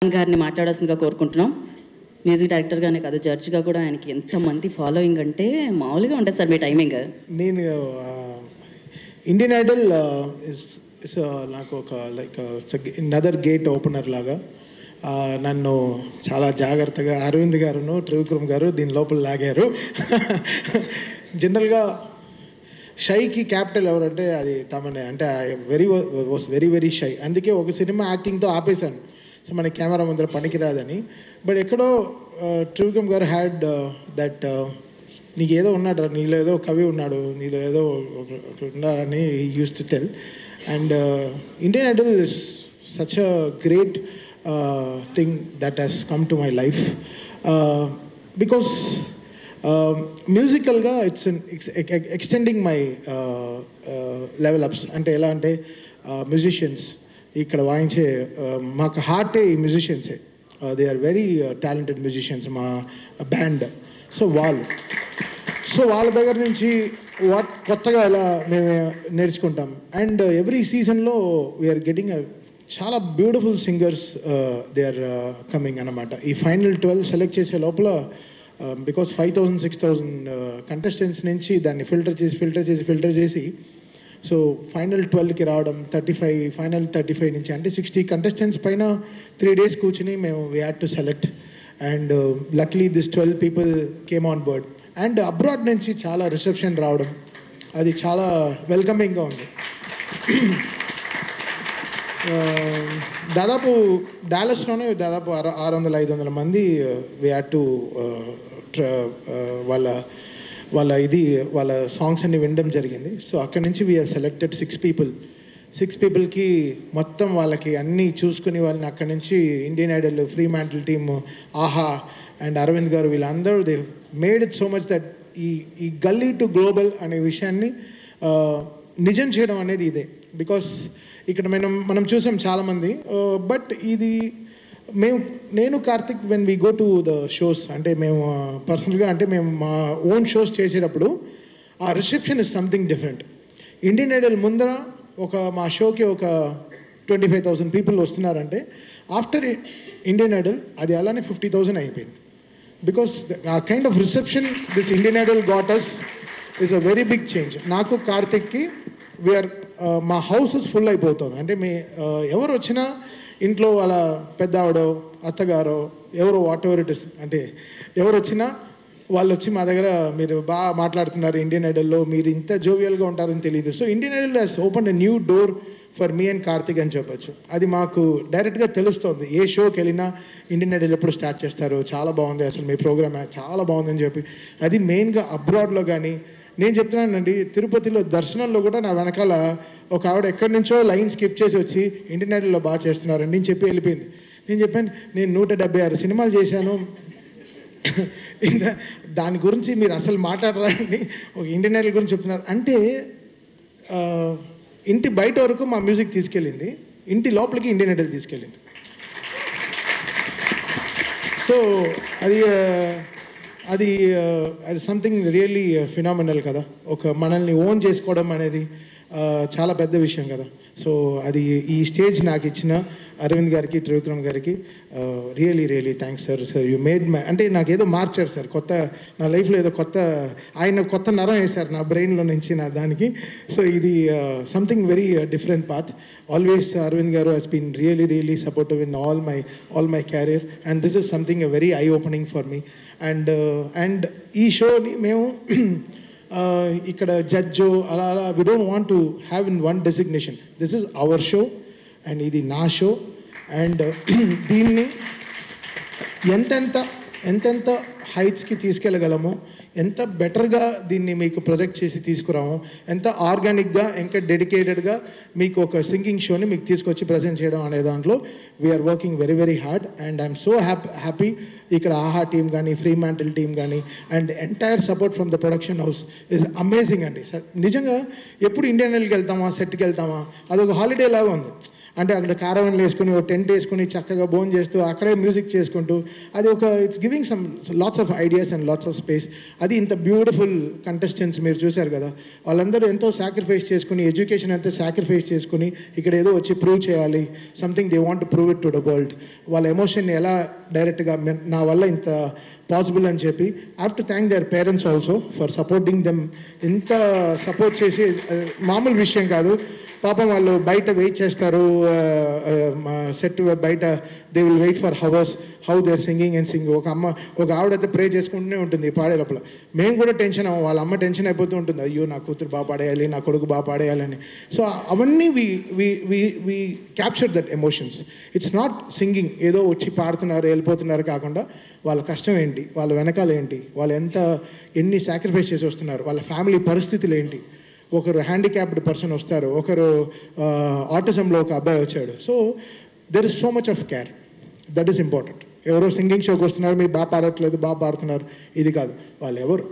గారిని మాట్లాడాల్సిందిగా కోరుకుంటున్నాం. మ్యూజిక్ డైరెక్టర్గానే కాదు, జడ్జ్గా కూడా ఆయనకి ఎంతమంది ఫాలోయింగ్ అంటే మామూలుగా ఉంటుంది సార్ మీ టైమింగ్. నేను ఇండియన్ ఐడల్ ఇస్ నాకు ఒక లైక్ నదర్ గేట్ ఓపెనర్ లాగా నన్ను చాలా జాగ్రత్తగా అరవింద్ గారును త్రివిక్రమ్ గారు దీని లోపల లాగారు. జనరల్గా షైకి క్యాపిటల్ ఎవరంటే అది తమనే, అంటే వాస్ వెరీ వెరీ షై. అందుకే ఒక సినిమా యాక్టింగ్తో ఆపేశాను, సో మన కెమెరా ముందర పనికిరాదని. బట్ ఎక్కడో త్రివిక్రమ్ గారు హ్యాడ్ దట్ నీకు ఏదో ఉన్నాడు, నీలో ఏదో కవి ఉన్నాడు, నీలో ఏదో ఉన్నారని use to tell. And Indian Idol is such a great thing that he's come to my life because మ్యూజికల్గా it's extending my level ups. అంటే ఎలా అంటే మ్యూజిషియన్స్ ఇక్కడ వాయించే మాకు హార్టే ఈ మ్యూజిషియన్సే. They are very talented musicians మా బ్యాండ్. సో వాళ్ళ దగ్గర నుంచి కొత్తగా ఎలా మేము నేర్చుకుంటాం. అండ్ ఎవ్రీ సీజన్లో వీఆర్ గెటింగ్ చాలా beautiful singers they are coming అన్నమాట. ఈ ఫైనల్ 12 సెలెక్ట్ చేసే లోపల బికాస్ 5,000 6,000 కంటెస్టెంట్స్ నుంచి దాన్ని ఫిల్టర్ చేసి సో ఫైనల్ 12కి రావడం, 35 ఫైనల్ 35 నుంచి అంటే 60 కంటెస్టెంట్స్ పైన 3 days కూర్చుని మేము we had to select. And లక్లీ this 12 people came on board. And abroad నుంచి చాలా రిసెప్షన్ రావడం, అది చాలా వెల్కమింగ్గా ఉంది. దాదాపు డాలస్లోనే దాదాపు 600-500 మంది వీ హ్యాడ్ టు వాళ్ళ సాంగ్స్ అన్ని వినడం జరిగింది. సో అక్కడి నుంచి వీ హ్యావ్ సెలెక్టెడ్ 6 peopleకి మొత్తం వాళ్ళకి అన్నీ చూసుకుని వాళ్ళని అక్కడి నుంచి Indian Idol, free mantle team, ఆహా అండ్ అరవింద్ గారు వీళ్ళందరూ they made it so much that ఈ గల్లీ టు గ్లోబల్ అనే విషయాన్ని నిజం చేయడం అనేది ఇదే. బికాస్ ఇక్కడ మనం చూసాం చాలామంది, బట్ ఇది నేను Karthik when we go to the shows, అంటే మేము పర్సనల్గా అంటే మేము మా ఓన్ షోస్ చేసేటప్పుడు ఆ reception is something different. Indian Idol ముందర మా షోకి ఒక 25,000 people వస్తున్నారంటే ఆఫ్టర్ ఇండియన్ ఐడల్ అది అలానే 50,000 అయిపోయింది. బికాస్ ఆ kind of reception this Indian Idol got us is a very big change. నాకు కార్తిక్కి వీఆర్ మా హౌసెస్ ఫుల్ అయిపోతుంది. అంటే ఎవరు వచ్చినా ఇంట్లో వాళ్ళ పెద్ద ఆవిడో అత్తగారో ఎవరో వాట్ ఎవర్ ఇట్ ఇస్, అంటే ఎవరు వచ్చినా వాళ్ళు వచ్చి మా దగ్గర మీరు బాగా మాట్లాడుతున్నారు ఇండియన్ ఐడల్లో, మీరు ఇంత జోవియల్గా ఉంటారని తెలియదు. So Indian Idol has open a new door for me and Karthik అని చెప్పచ్చు. అది మాకు డైరెక్ట్గా తెలుస్తుంది. ఏ షోకి వెళ్ళినా ఇండియన్ ఐడల్ ఎప్పుడు స్టార్ట్ చేస్తారు, చాలా బాగుంది అసలు మీ ప్రోగ్రామ్ చాలా బాగుందని చెప్పి. అది మెయిన్గా అబ్రాడ్లో కానీ నేను చెప్తున్నానండి, తిరుపతిలో దర్శనంలో కూడా నా వెనకాల ఒక ఆవిడ ఎక్కడి నుంచో లైన్ స్కిప్ చేసి వచ్చి ఇండియన్ ఐడల్లో బాగా చేస్తున్నారండి నేను చెప్పి వెళ్ళిపోయింది. నేను చెప్పాను నేను 176 సినిమాలు చేశాను, దాని గురించి మీరు అసలు మాట్లాడరాని ఒక ఇండియన్ ఐడల్ గురించి చెప్తున్నారు అంటే. ఇంటి బయట వరకు మా మ్యూజిక్ తీసుకెళ్ళింది, ఇంటి లోపలికి ఇండియన్ ఐడల్ తీసుకెళ్ళింది. సో అది సంథింగ్ రియల్లీ ఫినామినల్ కదా. ఒక మనల్ని ఓన్ చేసుకోవడం అనేది చాలా పెద్ద విషయం కదా. సో అది ఈ స్టేజ్ నాకు ఇచ్చిన అరవింద్ గారికి, త్రివిక్రమ్ గారికి really thanks sir. You made my, అంటే నాకు ఏదో మార్చారు సార్, కొత్త నా లైఫ్లో ఏదో ఆయన కొత్త నరం వేశారు నా బ్రెయిన్లో నుంచి నా దానికి. సో ఇది something very different path. Always Aravind garu he's been really supportive in all my career and this is something very eye opening for me. And ఈ షోని మేము ఇక్కడ జడ్జో అలా we don't want to have in one designation. This is our show and ఇది నా show. And దీన్ని ఎంతెంత హైట్స్కి తీసుకెళ్ళగలమో, ఎంత బెటర్గా దీన్ని మీకు ప్రొజెక్ట్ చేసి తీసుకురాము, ఎంత ఆర్గానిక్గా ఇంకా డెడికేటెడ్గా మీకు ఒక సింగింగ్ షోని మీకు తీసుకొచ్చి ప్రజెంట్ చేయడం అనే దాంట్లో we are working very hard. And I'm so happy ఇక్కడ ఆహా టీమ్ కానీ, ఫ్రీ మ్యాంటిల్ టీమ్ కానీ and entire support from the production house is amazing అండి. నిజంగా ఎప్పుడు ఇండియన్ ఐడల్కి వెళ్తామా, సెట్కి వెళ్తామా, అదొక హాలిడే లాగా ఉంది. అంటే అక్కడ క్యారవన్లు వేసుకుని ఒక టెంట్ వేసుకుని చక్కగా బోన్ చేస్తూ అక్కడే మ్యూజిక్ చేసుకుంటూ అది ఒక it's giving some lots of ideas and lots of space. అది ఇంత బ్యూటిఫుల్ కంటెస్టెంట్స్ మీరు చూశారు కదా, వాళ్ళందరూ ఎంతో సాక్రిఫైస్ చేసుకుని ఎడ్యుకేషన్ అంతా సాక్రిఫైస్ చేసుకుని ఇక్కడ ఏదో వచ్చి ప్రూవ్ చేయాలి, something they want to prove it to the world. వాళ్ళ ఎమోషన్ని ఎలా డైరెక్ట్గా నా వల్ల ఇంత పాసిబుల్ అని చెప్పి I have to thank their parents also for supporting them. ఇంత సపోర్ట్ చేసి మామూలు విషయం కాదు. పాపం వాళ్ళు బయట వెయిట్ చేస్తారు, సెట్ బయట they will wait for hours how they are singing and sing. ఒక ఆవిడైతే ప్రే చేసుకుంటూనే ఉంటుంది పాడే లోపల. మేము కూడా టెన్షన్ అవ్వం, వాళ్ళ అమ్మ టెన్షన్ అయిపోతూ ఉంటుంది, అయ్యో నా కూతురు బాగా పాడేయాలి, నా కొడుకు బాగా పాడేయాలని. సో అవన్నీ we capture that emotions. It's not singing ఏదో వచ్చి పాడుతున్నారు వెళ్ళిపోతున్నారు కాకుండా వాళ్ళ కష్టం ఏంటి, వాళ్ళ వెనకాల ఏంటి, వాళ్ళు ఎన్ని సాక్రిఫైస్ చేసి వస్తున్నారు, వాళ్ళ ఫ్యామిలీ పరిస్థితులు ఏంటి. ఒకరు హ్యాండిక్యాప్డ్ పర్సన్ వస్తారు, ఒకరు ఆటిజంలో ఒక అబ్బాయి వచ్చాడు. So there is so much of care, that is important. ఎవరో సింగింగ్ షోకి వస్తున్నారు, మీరు బాగా పాడట్లేదు, బాగా పాడుతున్నారు, ఇది కాదు. వాళ్ళు ఎవరు,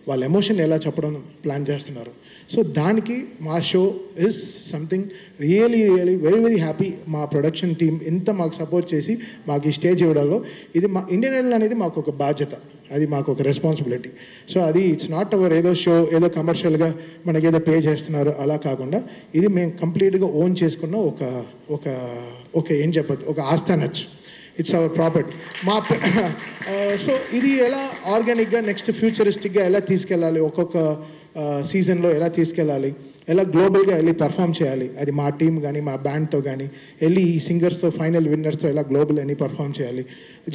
వాళ్ళ ఎమోషన్ ఎలా చెప్పడం ప్లాన్ చేస్తున్నారు. సో దానికి మా show is something really very very happy. మా ప్రొడక్షన్ టీమ్ ఇంత మాకు సపోర్ట్ చేసి మాకు ఈ స్టేజ్ ఇవ్వడంలో ఇది మా ఇండియన్ ఐడల్ అనేది మాకు ఒక బాధ్యత, అది మాకు ఒక రెస్పాన్సిబిలిటీ. సో అది ఇట్స్ నాట్ అవర్ ఏదో షో ఏదో కమర్షియల్గా మనకి ఏదో పే చేస్తున్నారు అలా కాకుండా ఇది మేము కంప్లీట్గా ఓన్ చేసుకున్న ఒక ఒక ఒక ఏం చెప్పదు ఒక ఆస్థానచ్చు. It's our property. సో ఇది ఎలా ఆర్గానిక్గా నెక్స్ట్ ఫ్యూచరిస్టిక్గా ఎలా తీసుకెళ్ళాలి, ఒక్కొక్క సీజన్లో ఎలా తీసుకెళ్ళాలి, ఎలా గ్లోబల్గా వెళ్ళి పర్ఫామ్ చేయాలి, అది మా టీం కానీ మా బ్యాండ్తో కానీ వెళ్ళి ఈ సింగర్స్తో ఫైనల్ విన్నర్స్తో ఎలా గ్లోబల్ అని పర్ఫామ్ చేయాలి,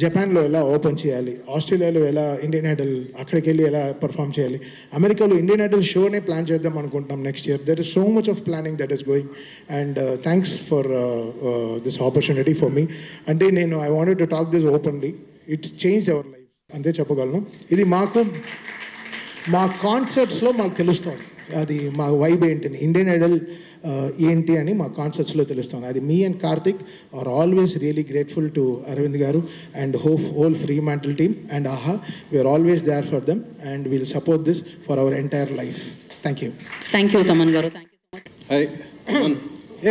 జపాన్లో ఎలా ఓపెన్ చేయాలి, ఆస్ట్రేలియాలో ఎలా ఇండియన్ ఐడల్ అక్కడికి వెళ్ళి ఎలా పర్ఫామ్ చేయాలి, అమెరికాలో ఇండియన్ ఐడల్ షోనే ప్లాన్ చేద్దాం అనుకుంటున్నాం next year. There is so much of planning that is going and thanks for this opportunity for me. అంటే నేను I wanted to talk this openly, it's change our life అంతే చెప్పగలను. ఇది మా కాన్సర్ట్స్లో మాకు తెలుస్తుంది, అది మా వైబ్ ఏంటని, ఇండియన్ ఐడల్ ఏంటి అని మా కాన్సర్ట్స్లో తెలుస్తుంది. అది మీ and Karthik are always really grateful to Aravind గారు and whole Fremantle team and Aha, we are always there for them and will support this for our entire life. Thank you Thaman garu. Thank you so much. Hi.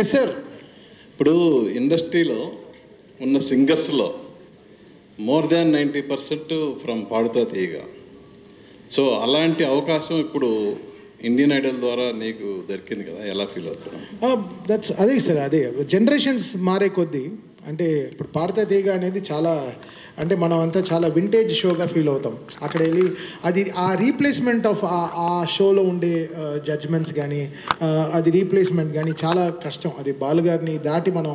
Yes sir. ఇప్పుడు ఇండస్ట్రీలో ఉన్న సింగర్స్లో more than 90% from పాడుతా తీయగా. So అలాంటి అవకాశం ఇప్పుడు Indian Idol ద్వారా నీకు దొరికింది కదా, ఎలా ఫీల్ అవుతున్నావు? దట్స్ అదే సార్, అదే జనరేషన్స్ మారే కొద్దీ అంటే ఇప్పుడు పాడతా తీగ అనేది చాలా అంటే మనం అంతా చాలా వింటేజ్ షోగా ఫీల్ అవుతాం. అక్కడ వెళ్ళి అది ఆ రీప్లేస్మెంట్ ఆఫ్ ఆ షోలో ఉండే జడ్జ్మెంట్స్ కానీ అది రీప్లేస్మెంట్ కానీ చాలా కష్టం. అది బాలుగారిని దాటి మనం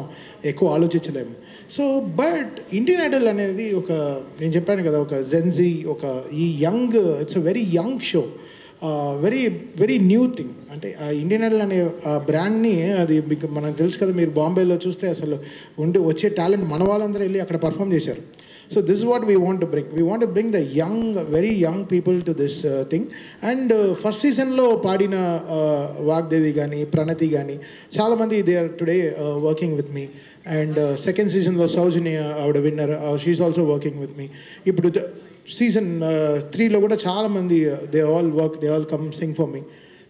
ఎక్కువ ఆలోచించలేము. సో బట్ ఇండియన్ ఐడల్ అనేది ఒక నేను చెప్పాను కదా ఒక జెన్జీ ఒక ఈ young it's a very young show, very very new thing. అంటే ఆ ఇండియన్ ఐడల్ అనే బ్రాండ్ని అది మీకు మనకు తెలుసు కదా, మీరు బాంబేలో చూస్తే అసలు వచ్చే టాలెంట్ మన వాళ్ళందరూ వెళ్ళి అక్కడ పర్ఫామ్ చేశారు. So this is what we want to bring. We want to bring the very young people to this thing. And first సీజన్లో పాడిన వాగ్దేవి కానీ ప్రణతి కానీ చాలామంది they are today working with me. And second సీజన్లో సౌజన్య ఆవిడ winner, she's also working with me. ఇప్పుడు season 3లో కూడా చాలామంది they all come sing for me.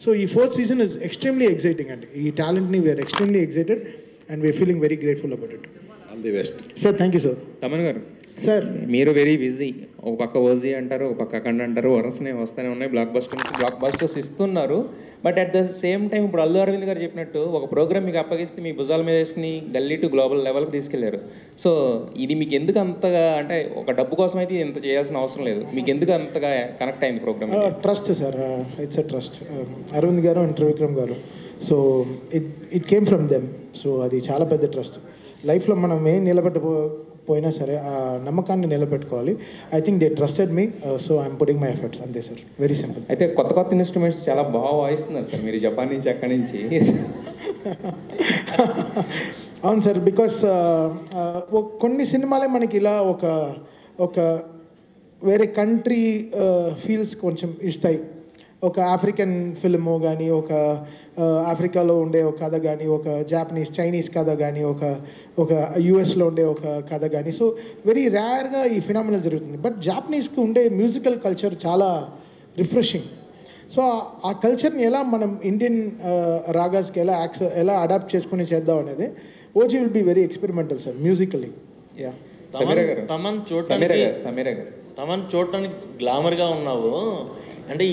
So ఈ ఫోర్త్ సీజన్ ఇస్ ఎక్స్ట్రీమ్లీ ఎక్సైటింగ్ అండి. ఈ టాలెంట్ని we are extremely excited and we are feeling very grateful about it. All the best sir. Thank you sir. Thaman గారు సార్, మీరు వెరీ బిజీ. ఒక పక్క OG అంటారు, ఒక పక్క అఖండ అంటారు, వరసనే వస్తూనే ఉన్నాయి, బ్లాక్ బస్టర్స్ ఇస్తున్నారు. But at the same time ఇప్పుడు అల్లు అరవింద్ గారు చెప్పినట్టు ఒక ప్రోగ్రామ్ మీకు అప్పగిస్తే మీ భుజాల మీద వేసుకుని గల్లీ టు గ్లోబల్ లెవెల్కి తీసుకెళ్లారు. సో ఇది మీకు ఎందుకు అంతగా అంటే ఒక డబ్బు కోసం అయితే ఇంత చేయాల్సిన అవసరం లేదు, మీకు ఎందుకు అంతగా కనెక్ట్ అయింది program? Trust sir, it's a trust. Arvind గారు అండ్ త్రివిక్రమ్ గారు, so it came from them. So అది చాలా పెద్ద ట్రస్ట్. లైఫ్లో మనం ఏం నిలబెట్టపోయినా సరే ఆ నమ్మకాన్ని నిలబెట్టుకోవాలి. I think they trusted me, so I'm putting my efforts, అంతే సార్. Very simple. అయితే కొత్త ఇన్స్ట్రుమెంట్స్ చాలా బాగా వాయిస్తున్నారు సార్ మీరు, జపాన్ నుంచి అక్కడి నుంచి. అవును సార్, బికాస్ కొన్ని సినిమాలే మనకి ఇలా ఒక వేరే కంట్రీ ఫీల్స్ కొంచెం ఇస్తాయి. ఒక ఆఫ్రికన్ ఫిల్ము కానీ, ఒక ఆఫ్రికాలో ఉండే ఒక కథ కానీ, ఒక చైనీస్ కథ కానీ, ఒక యూఎస్లో ఉండే ఒక కథ కానీ. సో వెరీ రేర్గా ఈ ఫినామినల్ జరుగుతుంది. బట్ జాపనీస్కి ఉండే మ్యూజికల్ కల్చర్ చాలా రిఫ్రెషింగ్. సో ఆ కల్చర్ని ఎలా మనం ఇండియన్ రాగాస్కి ఎలా అడాప్ట్ చేసుకుని చేద్దాం అనేది OG will be very experimental sir musically. Yeah Sameera గారు తమన్ తమన్ చూడటానికి గ్లామర్గా ఉన్నావు అంటే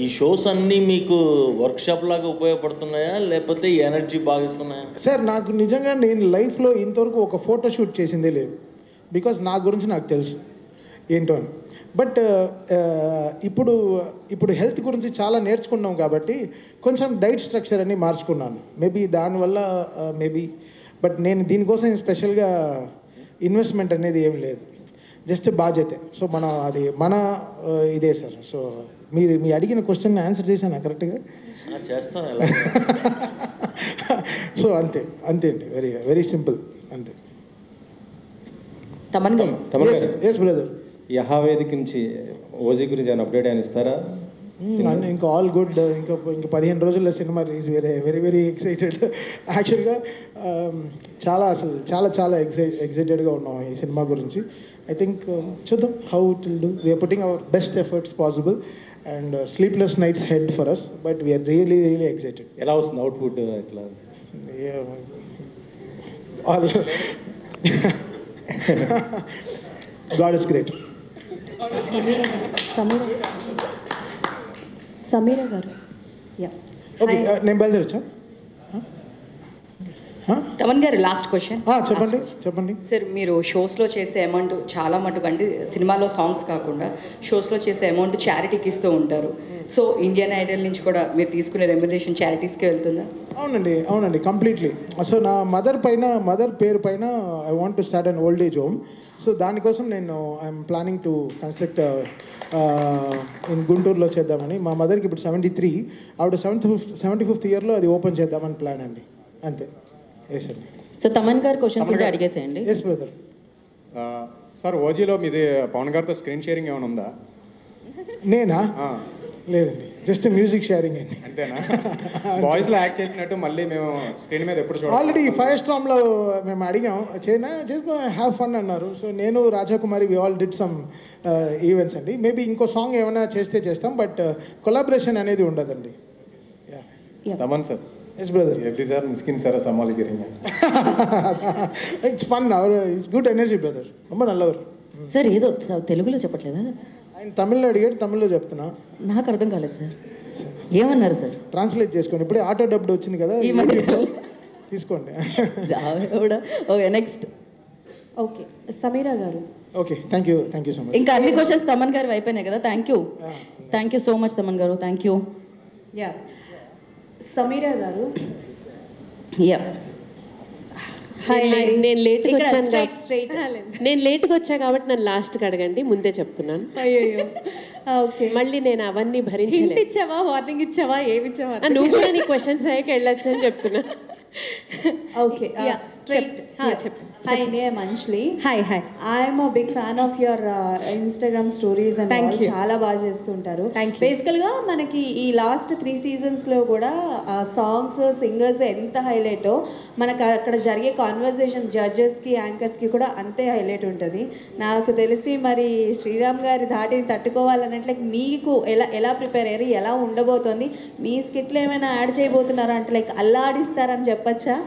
ఈ షోస్ అన్నీ మీకు వర్క్షాప్ లాగా ఉపయోగపడుతున్నాయా లేకపోతే ఎనర్జీ బాగా ఇస్తున్నాయా? సార్ నాకు నిజంగా నేను లైఫ్లో ఇంతవరకు ఒక ఫోటో షూట్ చేసిందే లేదు. బికాజ్ నా గురించి నాకు తెలుసు ఏంటో అని. బట్ ఇప్పుడు హెల్త్ గురించి చాలా నేర్చుకున్నాం కాబట్టి కొంచెం డైట్ స్ట్రక్చర్ అన్ని మార్చుకున్నాను. మేబీ దానివల్ల మేబీ. బట్ నేను దీనికోసం స్పెషల్గా ఇన్వెస్ట్మెంట్ అనేది ఏం లేదు, జస్ట్ బాధ్యతే. సో మన ఇదే సార్. సో మీ అడిగిన క్వశ్చన్ ఆన్సర్ చేశాను కరెక్ట్గా? చేస్తాను ఎలా. సో అంతే అండి, వెరీ వెరీ సింపుల్ అంతే. తమన్ గారు. Yes brother. యహావేదిక నుంచి ఓజీ గురించి ఏమైనా అప్డేట్ అని ఇస్తారా? ఇంకా ఆల్ గుడ్. ఇంకా 15 రోజుల్లో cinema release. Very very excited. యాక్చువల్గా అసలు చాలా ఎక్సైటెడ్గా ఉన్నాం ఈ సినిమా గురించి. ఐ థింక్ చూద్దాం how it will do. We are putting our best efforts possible and sleepless nights head for us, but we are really excited. ఎలా వస్తుంది అవుట్పుట్? ఎట్లా? All God is great. Sameera గారు. ఓకే, నేను బయలుదేరచ్చా? తమన్ గారు లాస్ట్ క్వశ్చన్. చెప్పండి sir, మీరు షోస్లో చేసే అమౌంట్ చాలా మటుకు అంటే సినిమాలో సాంగ్స్ కాకుండా షోస్లో చేసే అమౌంట్ చారిటీకి ఇస్తూ ఉంటారు. సో ఇండియన్ ఐడల్ నుంచి కూడా మీరు తీసుకునే రెమ్యునరేషన్ చారిటీస్కి వెళ్తుందా? అవునండి కంప్లీట్లీ. సో నా మదర్ పేరు పైన I want to start an old age home. So దానికోసం నేను I'm planning to construct in గుంటూరులో చేద్దామని. మా మదర్కి ఇప్పుడు 73, ఆవిడ 75th ఇయర్లో అది ఓపెన్ చేద్దామని ప్లాన్ అండి. అంతే. ఎస్ అండి. సో తమన్ గారు క్వశ్చన్స్ ఉంటే అడిగేసేయండి. Yes brother. సార్, ఓజీలో మీది పవన్ గారితో స్క్రీన్ షేరింగ్ ఏమైనా ఉందా? నేనా? లేదండి, జస్ట్ మ్యూజిక్ షేరింగ్ అండి. అంతేనా? వాయిస్లో యాక్ట్ చేసినట్టు మళ్ళీ మేము స్క్రీన్ మీద ఎప్పుడు చూడాలి? ఆల్రెడీ ఫైర్ స్టామ్లో మేము అడిగాం, చేసుకో హ్యావ్ ఫన్ అన్నారు. సో నేను Rajakumari we all did some events అండి. మేబీ ఇంకో సాంగ్ ఏమైనా చేస్తాం, బట్ కొలాబరేషన్ అనేది ఉండదండి. Thaman sir. Yes brother. Every sir Mysskin sir సమాలిக்கிறீங்க. It's fun, it's good energy brother. ரொம்ப நல்லவர். సార్ ఏదో తెలుగులో చెప్పట్లేదా? ఆయన తమిళ్లో అడిగాడు, తమిళ్లో చెప్తున్నా. నాకు అర్థం కాలేదు సార్. ఏమన్నారు సార్? ట్రాన్స్లేట్ చేసుకోండి. ఇప్పుడే ఆటో డబ్డ్ వచ్చింది కదా, తీసుకోండి. Okay, next. ఓకే, సమీరా గారు. Okay, thank you so much. ఇంకా అన్ని క్వశ్చన్స్ తమన్ గారు అయిపోయినాయి కదా. Thank you so much Thaman garu. Thank you. Yeah, Sameera గారు. యా, నేను లేట్గా వచ్చా కాబట్టి నన్ను లాస్ట్కి అడగండి, ముందే చెప్తున్నాను. అయ్యో, ఓకే. మళ్ళీ నేను అవన్నీ భరించలేదు. ఇచ్చావా, వార్నింగ్ ఇచ్చావా, ఏమి ఇచ్చావా? నువ్వు కూడా నీ క్వశ్చన్స్ అయ్యాక వెళ్ళొచ్చు అని చెప్తున్నా. ఓకే, చెప్పు. Hi, name Anjali. Hi. I'm a big fan of your Instagram stories and all. చాలా బాగా చేస్తుంటారు. బేసికల్గా మనకి ఈ లాస్ట్ 3 seasonsలో కూడా సాంగ్స్, సింగర్స్ ఎంత హైలైటో మనకు అక్కడ జరిగే కాన్వర్సేషన్ జడ్జెస్కి, యాంకర్స్కి కూడా అంతే హైలైట్ ఉంటుంది. నాకు తెలిసి మరి శ్రీరామ్ గారి ధాటిని తట్టుకోవాలన్నట్లే మీకు ఎలా ప్రిపేర్ అయ్యారు, ఎలా ఉండబోతోంది, మీ స్కిట్లో ఏమైనా యాడ్ చేయబోతున్నారా అంటే లైక్ అల్లాడిస్తారని చెప్పచ్చా?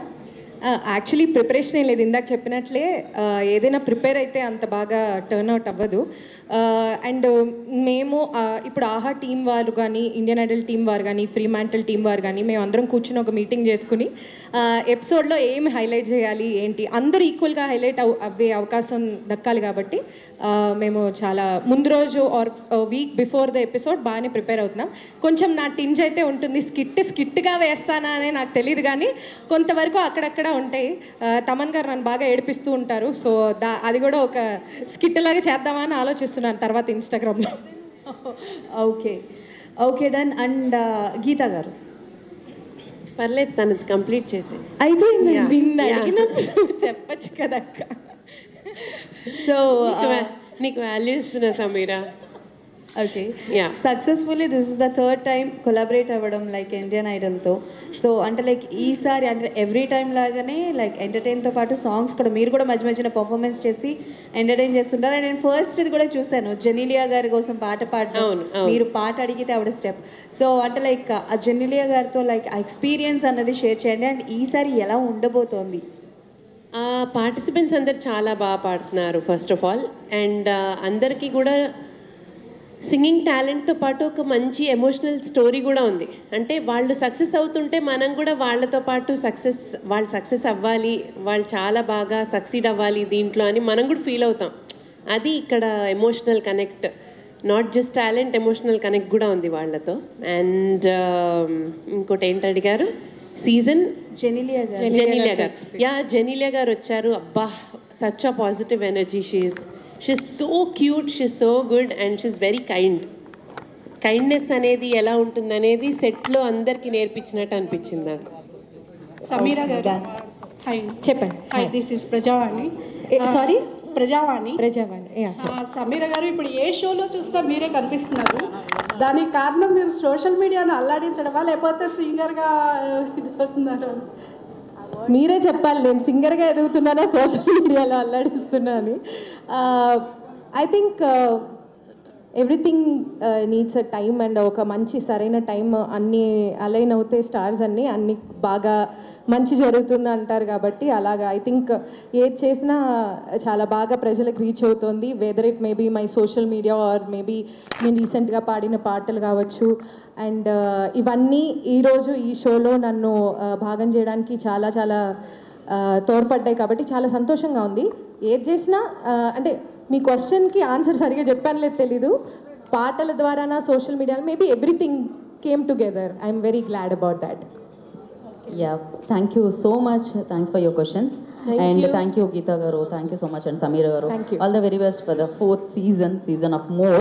యాక్చువల్లీ ప్రిపరేషన్ ఏం లేదు. ఇందాక చెప్పినట్లే ఏదైనా ప్రిపేర్ అయితే అంత బాగా టర్న్ అవుట్ అవ్వదు. అండ్ మేము ఇప్పుడు ఆహా టీం వారు కానీ, ఇండియన్ ఐడల్ టీం వారు కానీ, ఫ్రీ మ్యాంటల్ టీం వారు కానీ మేము అందరం కూర్చుని ఒక మీటింగ్ చేసుకుని ఎపిసోడ్లో ఏం హైలైట్ చేయాలి ఏంటి, అందరూ ఈక్వల్గా హైలైట్ అవ్వే అవకాశం దక్కాలి కాబట్టి మేము చాలా ముందు రోజు or week before the episode బాగానే ప్రిపేర్ అవుతున్నాం. కొంచెం నా టింజ్ అయితే ఉంటుంది, స్కిట్గా వేస్తానా అని నాకు తెలియదు, కానీ కొంతవరకు అక్కడక్కడ ఉంటాయి. తమన్ గారు నన్ను బాగా ఏడిపిస్తూ ఉంటారు. సో అది కూడా ఒక స్కిట్ లాగా చేద్దామని ఆలోచిస్తున్నాను తర్వాత ఇన్స్టాగ్రామ్లో. Okay done. అండ్ గీతా గారు. పర్లేదు, తను కంప్లీట్ చేసి అయిపోయింది. చెప్పచ్చు కదక్క. సో నీకు వాల్యూ ఇస్తున్నా Sameera. Okay Yeah. Successfully this is the third time collaborate అవ్వడం లైక్ ఇండియన్ ఐడల్తో. సో అంటే లైక్ ఈసారి అంటే ఎవ్రీ టైం లాగానే లైక్ ఎంటర్టైన్తో పాటు సాంగ్స్ కూడా మీరు కూడా మధ్య మధ్యన పర్ఫార్మెన్స్ చేసి ఎంటర్టైన్ చేస్తుంటారు. అండ్ నేను ఫస్ట్ ఇది కూడా చూశాను, జెనీలియా గారి కోసం పాట పాడడం, అవును, అవును. మీరు పాట అడిగితే ఆవిడ స్టెప్. సో అంటే లైక్ ఆ జెనీలియా గారితో లైక్ ఆ ఎక్స్పీరియన్స్ అన్నది షేర్ చేయండి. అండ్ ఈసారి ఎలా ఉండబోతోంది? పార్టిసిపెంట్స్ అందరు చాలా బాగా పాడుతున్నారు ఫస్ట్ ఆఫ్ ఆల్. అండ్ అందరికీ కూడా సింగింగ్ టాలెంట్తో పాటు ఒక మంచి ఎమోషనల్ స్టోరీ కూడా ఉంది. అంటే వాళ్ళు సక్సెస్ అవుతుంటే మనం కూడా వాళ్ళతో పాటు వాళ్ళు సక్సెస్ అవ్వాలి, వాళ్ళు చాలా బాగా సక్సీడ్ అవ్వాలి దీంట్లో అని మనం కూడా ఫీల్ అవుతాం. అది ఇక్కడ emotional connect, not just talent, emotional connect కూడా ఉంది వాళ్ళతో. అండ్ ఇంకోటి ఏంటి అడిగారు? సీజన్ జెనీలియా గారు. జెనీలియా గారు, జెనీలియా గారు వచ్చారు. అబ్బా, such a positive energy. She's so cute, she's so good and she's very kind. Kindness అనేది ఎలా ఉంటుందనేది సెట్లో అందరికీ నేర్పించినట్టు అనిపించింది నాకు. సమీరా గారు, హాయ్. చెప్పండి. Hi, this is Prajavani. Sorry, Prajavani. Sameera garu, ఇప్పుడు ఏ షోలో చూసినా మీరే కనిపిస్తున్నారు. దానికి కారణం మీరు సోషల్ మీడియాను అల్లాడించడమా, లేకపోతే సింగర్గా ఎదుగుతున్నారు? మీరే చెప్పాలి, నేను సింగర్గా ఎదుగుతున్నానా సోషల్ మీడియాలో అల్లాడిస్తున్నా అని. I think everything needs a time and ఒక మంచి సరైన టైం అన్నీ అలైన్ అవుతే స్టార్స్ అన్నీ బాగా మంచి జరుగుతుంది అంటారు. కాబట్టి అలాగా ఐ థింక్ ఏది చేసినా చాలా బాగా ప్రజలకు రీచ్ అవుతుంది. Whether it maybe my social media or maybe నేను రీసెంట్గా పాడిన పాటలు కావచ్చు. అండ్ ఇవన్నీ ఈరోజు ఈ షోలో నన్ను భాగం చేయడానికి చాలా చాలా తోడ్పడ్డాయి. కాబట్టి చాలా సంతోషంగా ఉంది. ఏది చేసినా అంటే మీ క్వశ్చన్కి ఆన్సర్ సరిగా చెప్పాను లేదు తెలీదు. పాటల ద్వారానా social media maybe everything came together. I'm very glad about that. Yeah, thank you so much. Thanks for your questions. Thank you Geeta garu. Thank you so much, and Sameera garu. All the very best for the 4th season of More.